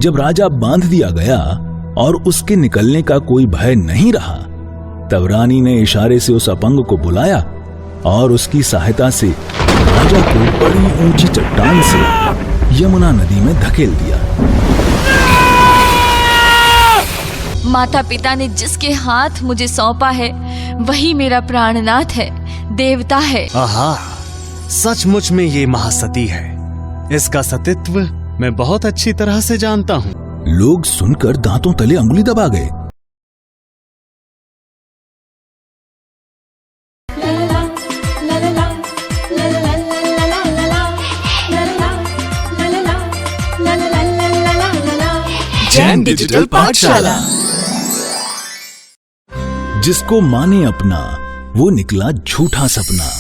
जब राजा बांध दिया गया और उसके निकलने का कोई भय नहीं रहा, तब रानी ने इशारे से उस अपंग को बुलाया और उसकी सहायता से राजा को बड़ी ऊंची चट्टान से यमुना नदी में धकेल दिया। माता पिता ने जिसके हाथ मुझे सौंपा है वही मेरा प्राणनाथ है, देवता है। आहा, सचमुच में ये महासती है। इसका सतीत्व मैं बहुत अच्छी तरह से जानता हूँ। लोग सुनकर दांतों तले अंगुली दबा गए। जैन डिजिटल पाठशाला। जिसको माने अपना वो निकला झूठा सपना।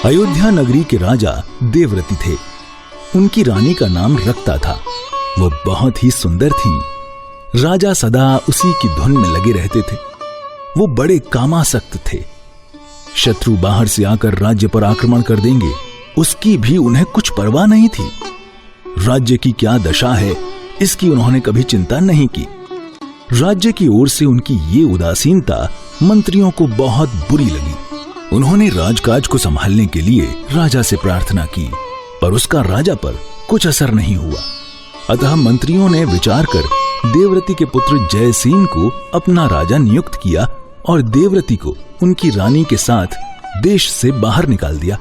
अयोध्या नगरी के राजा देवव्रती थे। उनकी रानी का नाम रक्ता था। वो बहुत ही सुंदर थीं। राजा सदा उसी की धुन में लगे रहते थे। वो बड़े कामासक्त थे। शत्रु बाहर से आकर राज्य पर आक्रमण कर देंगे, उसकी भी उन्हें कुछ परवाह नहीं थी। राज्य की क्या दशा है, इसकी उन्होंने कभी चिंता नहीं की। राज्य की ओर से उनकी ये उदासीनता मंत्रियों को बहुत बुरी लगी। उन्होंने राजकाज को संभालने के लिए राजा से प्रार्थना की, पर उसका राजा पर कुछ असर नहीं हुआ। अतः मंत्रियों ने विचार कर देवव्रती के पुत्र जयसेन को अपना राजा नियुक्त किया और देवव्रती को उनकी रानी के साथ देश से बाहर निकाल दिया।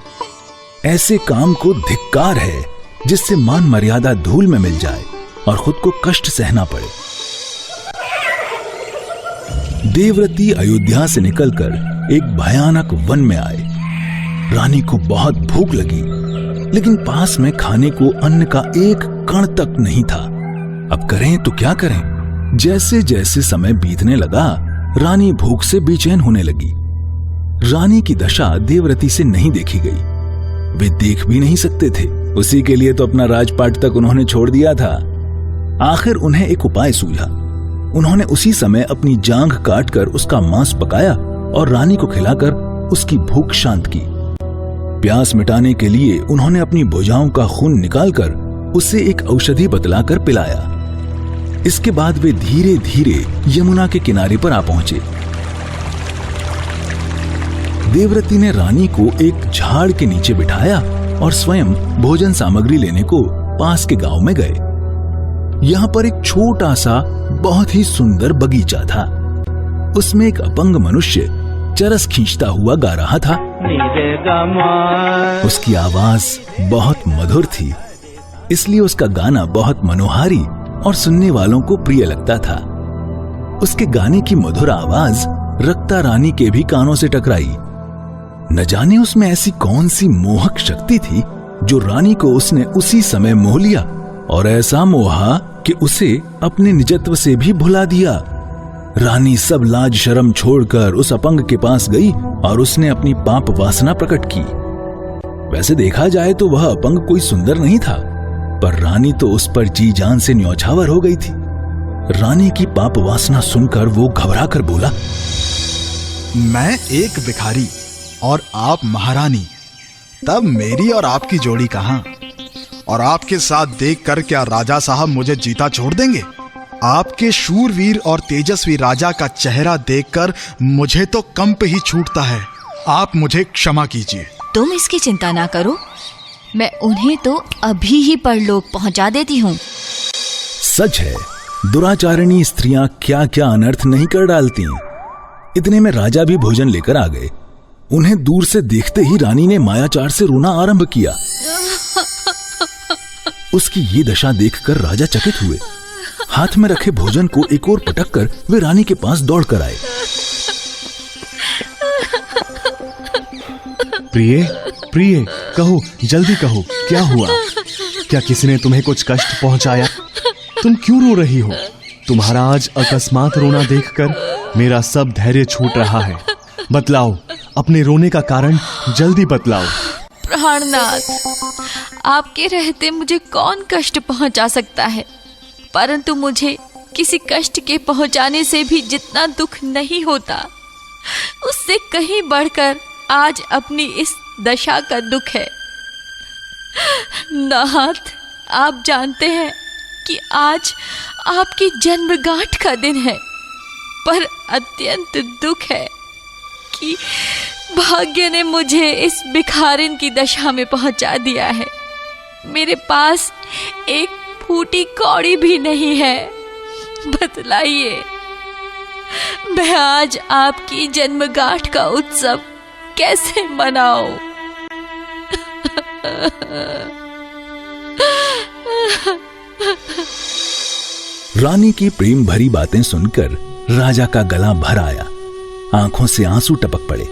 ऐसे काम को धिक्कार है जिससे मान मर्यादा धूल में मिल जाए और खुद को कष्ट सहना पड़े। देवव्रती अयोध्या से निकलकर एक भयानक वन में आए। रानी को बहुत भूख लगी, लेकिन पास में खाने को अन्न का एक कण तक नहीं था। अब करें तो क्या करें? जैसे जैसे समय बीतने लगा, रानी भूख से बेचैन होने लगी। रानी की दशा देवव्रती से नहीं देखी गई। वे देख भी नहीं सकते थे। उसी के लिए तो अपना राजपाट तक उन्होंने छोड़ दिया था। आखिर उन्हें एक उपाय सूझा। उन्होंने उसी समय अपनी जांघ काटकर उसका मांस पकाया और रानी को खिलाकर उसकी भूख शांत की। प्यास मिटाने के लिए उन्होंने अपनी भुजाओं का खून निकालकर उसे एक औषधि बतलाकर पिलाया। इसके बाद वे धीरे धीरे यमुना के किनारे पर आ पहुंचे। देवव्रती ने रानी को एक झाड़ के नीचे बिठाया और स्वयं भोजन सामग्री लेने को पास के गांव में गए। यहाँ पर एक छोटा सा बहुत ही सुंदर बगीचा था। उसमें एक अपंग मनुष्य चरस खींचता हुआ गा रहा था। उसकी आवाज बहुत मधुर थी, इसलिए उसका गाना बहुत मनोहारी और सुनने वालों को प्रिय लगता था। उसके गाने की मधुर आवाज रक्ता रानी के भी कानों से टकराई। न जाने उसमें ऐसी कौन सी मोहक शक्ति थी जो रानी को उसने उसी समय मोह लिया और ऐसा मोहा कि उसे अपने निजत्व से भी भुला दिया। रानी सब लाज शर्म छोड़कर उस अपंग के पास गई और उसने अपनी पाप वासना प्रकट की। वैसे देखा जाए तो वह अपंग कोई सुंदर नहीं था, पर रानी तो उस पर जी जान से न्यौछावर हो गई थी। रानी की पाप वासना सुनकर वो घबरा कर बोला, मैं एक भिखारी और आप महारानी, तब मेरी और आपकी जोड़ी कहां? और आपके साथ देखकर क्या राजा साहब मुझे जीता छोड़ देंगे? आपके शूरवीर और तेजस्वी राजा का चेहरा देखकर मुझे तो कंप ही छूटता है। आप मुझे क्षमा कीजिए। तुम इसकी चिंता ना करो, मैं उन्हें तो अभी ही परलोक पहुंचा देती हूँ। सच है, दुराचारिणी स्त्रियां क्या क्या अनर्थ नहीं कर डालती। इतने में राजा भी भोजन लेकर आ गए। उन्हें दूर से देखते ही रानी ने मायाचार से रोना आरंभ किया। उसकी ये दशा देखकर राजा चकित हुए। हाथ में रखे भोजन को एक और पटक कर वे रानी के पास दौड़ कर आए। प्रिय, प्रिय, कहो, जल्दी कहो, क्या हुआ? क्या किसी ने तुम्हें कुछ कष्ट पहुंचाया? तुम क्यों रो रही हो? तुम्हारा आज अकस्मात रोना देखकर मेरा सब धैर्य छूट रहा है। बतलाओ, अपने रोने का कारण जल्दी बतलाओ। प्राणनाथ, आपके रहते मुझे कौन कष्ट पहुंचा सकता है, परंतु मुझे किसी कष्ट के पहुंचाने से भी जितना दुख नहीं होता, उससे कहीं बढ़कर आज अपनी इस दशा का दुख है। नाथ, आप जानते हैं कि आज आपकी जन्मगांठ का दिन है, पर अत्यंत दुख है कि भाग्य ने मुझे इस भिखारिन की दशा में पहुंचा दिया है। मेरे पास एक फूटी कौड़ी भी नहीं है। बतलाइए, मैं आज आपकी जन्मगांठ का उत्सव कैसे मनाऊं? रानी की प्रेम भरी बातें सुनकर राजा का गला भर आया, आंखों से आंसू टपक पड़े।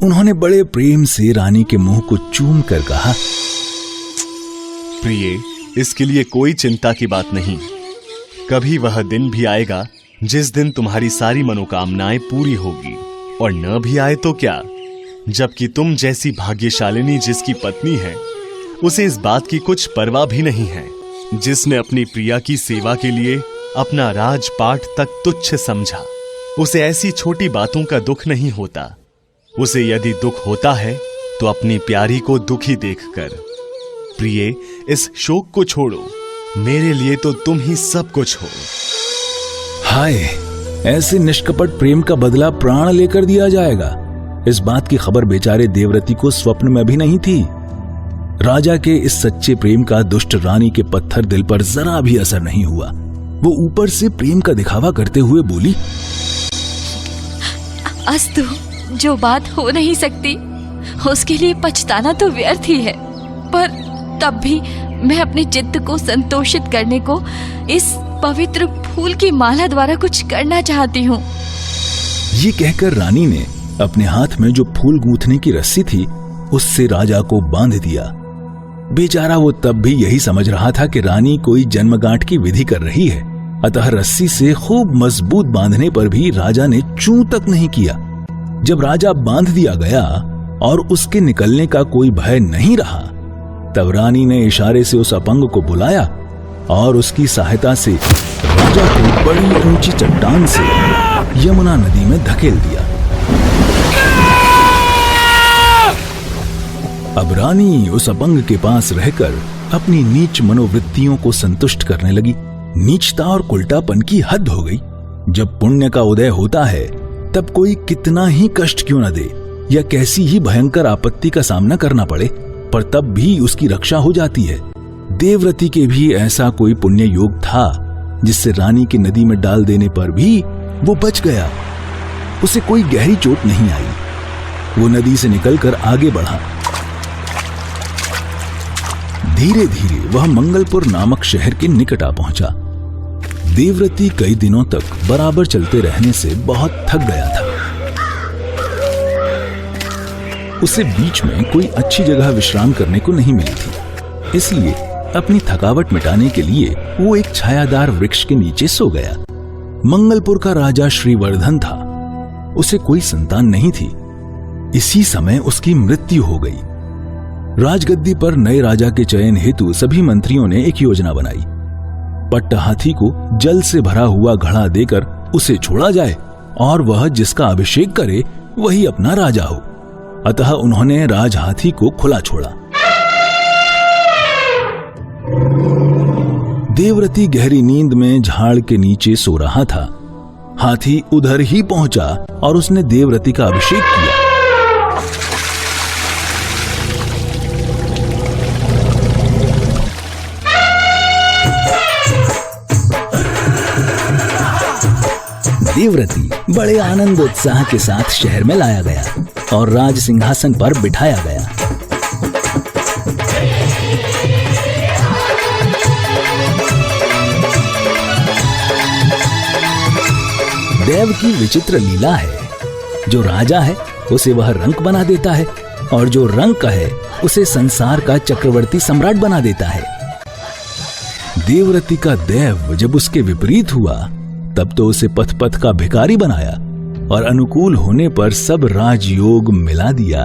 उन्होंने बड़े प्रेम से रानी के मुंह को चूम कर कहा, प्रिय, इसके लिए कोई चिंता की बात नहीं। कभी वह दिन भी आएगा जिस दिन तुम्हारी सारी मनोकामनाएं पूरी होगी, और न भी आए तो क्या, जबकि तुम जैसी भाग्यशालिनी जिसकी पत्नी है, उसे इस बात की कुछ परवाह भी नहीं है, जिसने अपनी प्रिया की सेवा के लिए अपना राजपाट तक तुच्छ समझा। उसे ऐसी छोटी बातों का दुख नहीं होता। उसे यदि दुख होता है तो अपनी प्यारी को दुखी देखकर। प्रिय, इस शोक को छोड़ो, मेरे लिए तो तुम ही सब कुछ हो। हाय, ऐसे निष्कपट प्रेम का बदला प्राण लेकर दिया जाएगा, इस बात की खबर बेचारे देवव्रति को स्वप्न में भी नहीं थी। राजा के इस सच्चे प्रेम का दुष्ट रानी के पत्थर दिल पर जरा भी असर नहीं हुआ। वो ऊपर से प्रेम का दिखावा करते हुए बोली, अस्तु, जो बात हो नहीं सकती उसके लिए पछताना तो व्यर्थ ही है, पर तब भी मैं अपने चित्त को संतोषित करने को इस पवित्र फूल की माला द्वारा कुछ करना चाहती हूँ। ये कहकर रानी ने अपने हाथ में जो फूल गूंथने की रस्सी थी उससे राजा को बांध दिया। बेचारा वो तब भी यही समझ रहा था कि रानी कोई जन्मगांठ की विधि कर रही है, अतः रस्सी से खूब मजबूत बांधने पर भी राजा ने चूं तक नहीं किया। जब राजा बांध दिया गया और उसके निकलने का कोई भय नहीं रहा, तब रानी ने इशारे से उस अपंग को बुलाया और उसकी सहायता से राजा को बड़ी ऊंची चट्टान से यमुना नदी में धकेल दिया। अब रानी उस अपंग के पास रहकर अपनी नीच मनोवृत्तियों को संतुष्ट करने लगी। नीचता और कुलटापन की हद हो गई। जब पुण्य का उदय होता है तब कोई कितना ही कष्ट क्यों न दे या कैसी ही भयंकर आपत्ति का सामना करना पड़े, पर तब भी उसकी रक्षा हो जाती है। देवव्रति के भी ऐसा कोई पुण्य योग था जिससे रानी की नदी में डाल देने पर भी वो बच गया। उसे कोई गहरी चोट नहीं आई। वो नदी से निकलकर आगे बढ़ा। धीरे धीरे वह मंगलपुर नामक शहर के निकट आ पहुंचा। देवव्रति कई दिनों तक बराबर चलते रहने से बहुत थक गया था। उसे बीच में कोई अच्छी जगह विश्राम करने को नहीं मिली थी, इसलिए अपनी थकावट मिटाने के लिए वो एक छायादार वृक्ष के नीचे सो गया। मंगलपुर का राजा श्रीवर्धन था। उसे कोई संतान नहीं थी। इसी समय उसकी मृत्यु हो गई। राजगद्दी पर नए राजा के चयन हेतु सभी मंत्रियों ने एक योजना बनाई। पट्ट हाथी को जल से भरा हुआ घड़ा देकर उसे छोड़ा जाए और वह जिसका अभिषेक करे वही अपना राजा हो। अतः उन्होंने राज हाथी को खुला छोड़ा। देवव्रति गहरी नींद में झाड़ के नीचे सो रहा था। हाथी उधर ही पहुंचा और उसने देवव्रति का अभिषेक किया। देवव्रति बड़े आनंद उत्साह के साथ शहर में लाया गया और राज सिंहासन पर बिठाया गया। देव की विचित्र लीला है। जो राजा है उसे वह रंक बना देता है और जो रंक है उसे संसार का चक्रवर्ती सम्राट बना देता है। देवव्रति का देव जब उसके विपरीत हुआ तब तो उसे पथ पथ का भिखारी बनाया और अनुकूल होने पर सब राजयोग मिला दिया।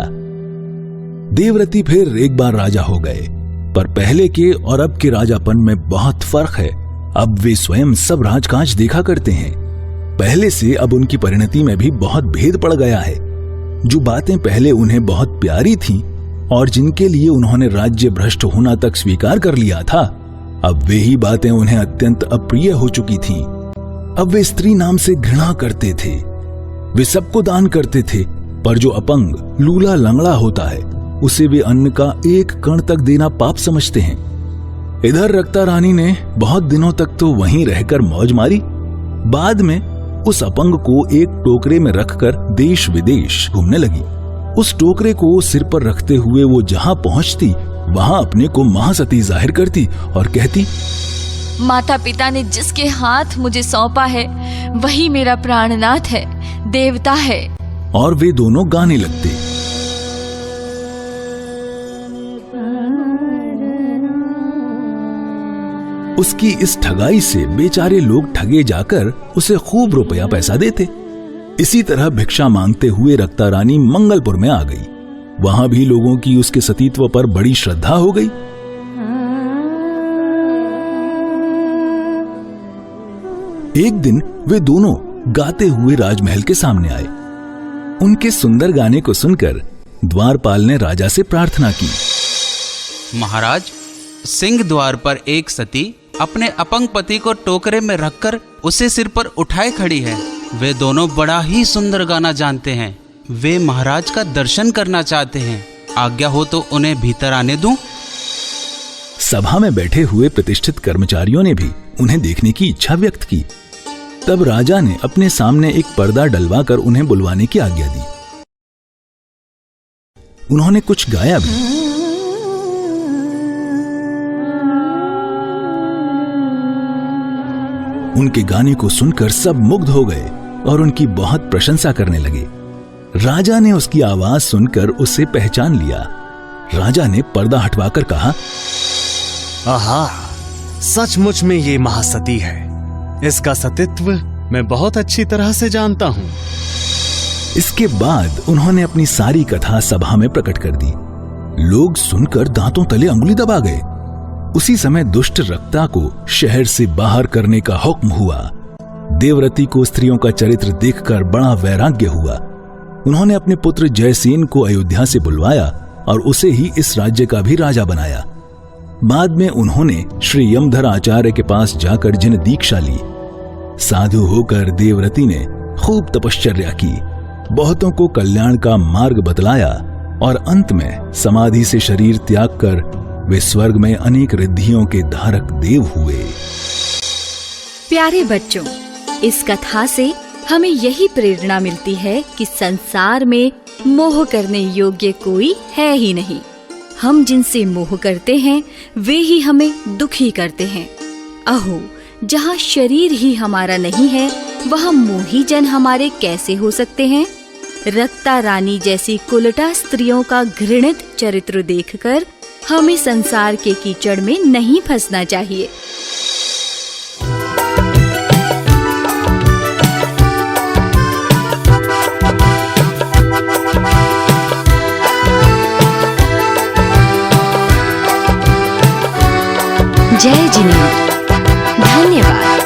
देवव्रति फिर एक बार राजा हो गए, पर पहले के और अब के राजापन में बहुत फर्क है। अब वे स्वयं सब राजकाज देखा करते हैं। पहले से अब उनकी परिणति में भी बहुत भेद पड़ गया है। जो बातें पहले उन्हें बहुत प्यारी थीं, और जिनके लिए उन्होंने राज्य भ्रष्ट होना तक स्वीकार कर लिया था, अब वे ही बातें उन्हें अत्यंत अप्रिय हो चुकी थीं। अब वे स्त्री नाम से घृणा करते थे। वे सबको दान करते थे, पर जो अपंग, लूला, लंगड़ा होता है उसे वे अन्न का एक कण तक देना पाप समझते हैं। इधर रक्ता रानी ने बहुत दिनों तक तो वहीं रहकर मौज मारी। बाद में उस अपंग को एक टोकरे में रखकर देश विदेश घूमने लगी। उस टोकरे को सिर पर रखते हुए वो जहां पहुंचती वहां अपने को महासती जाहिर करती और कहती, माता पिता ने जिसके हाथ मुझे सौंपा है वही मेरा प्राणनाथ है, देवता है। और वे दोनों गाने लगते। उसकी इस ठगाई से बेचारे लोग ठगे जाकर उसे खूब रुपया पैसा देते। इसी तरह भिक्षा मांगते हुए रक्ता रानी मंगलपुर में आ गई। वहां भी लोगों की उसके सतीत्व पर बड़ी श्रद्धा हो गई। एक दिन वे दोनों गाते हुए राजमहल के सामने आए। उनके सुंदर गाने को सुनकर द्वारपाल ने राजा से प्रार्थना की, महाराज, सिंह द्वार पर एक सती अपने अपंग पति को टोकरे में रखकर उसे सिर पर उठाए खड़ी है। वे दोनों बड़ा ही सुंदर गाना जानते हैं। वे महाराज का दर्शन करना चाहते हैं। आज्ञा हो तो उन्हें भीतर आने दूं? सभा में बैठे हुए प्रतिष्ठित कर्मचारियों ने भी उन्हें देखने की इच्छा व्यक्त की। तब राजा ने अपने सामने एक पर्दा डलवाकर उन्हें बुलवाने की आज्ञा दी। उन्होंने कुछ गाया भी। उनके गाने को सुनकर सब मुग्ध हो गए और उनकी बहुत प्रशंसा करने लगे। राजा ने उसकी आवाज सुनकर उसे पहचान लिया। राजा ने पर्दा हटवाकर कहा, आहा, सचमुच में ये महासती है। इसका सतीत्व मैं बहुत अच्छी तरह से जानता हूं। इसके बाद उन्होंने अपनी सारी कथा सभा में प्रकट कर दी। लोग सुनकर दांतों तले अंगुली दबा गए। उसी समय दुष्ट रक्ता को शहर से बाहर करने का हुक्म हुआ। देवव्रती को स्त्रियों का चरित्र देखकर बड़ा वैराग्य हुआ। उन्होंने अपने पुत्र जयसेन को अयोध्या से बुलवाया और उसे ही इस राज्य का भी राजा बनाया। बाद में उन्होंने श्री यमधर आचार्य के पास जाकर जिन दीक्षा ली। साधु होकर देवव्रती ने खूब तपश्चर्या की, बहुतों को कल्याण का मार्ग बतलाया और अंत में समाधि से शरीर त्याग कर वे स्वर्ग में अनेक रिद्धियों के धारक देव हुए। प्यारे बच्चों, इस कथा से हमें यही प्रेरणा मिलती है कि संसार में मोह करने योग्य कोई है ही नहीं। हम जिनसे मोह करते हैं वे ही हमें दुखी करते हैं। अहो, जहाँ शरीर ही हमारा नहीं है वहाँ मोही जन हमारे कैसे हो सकते हैं। रक्ता रानी जैसी कुलटा स्त्रियों का घृणित चरित्र देखकर हमें संसार के कीचड़ में नहीं फंसना चाहिए। जय जिनेंद्र। धन्यवाद।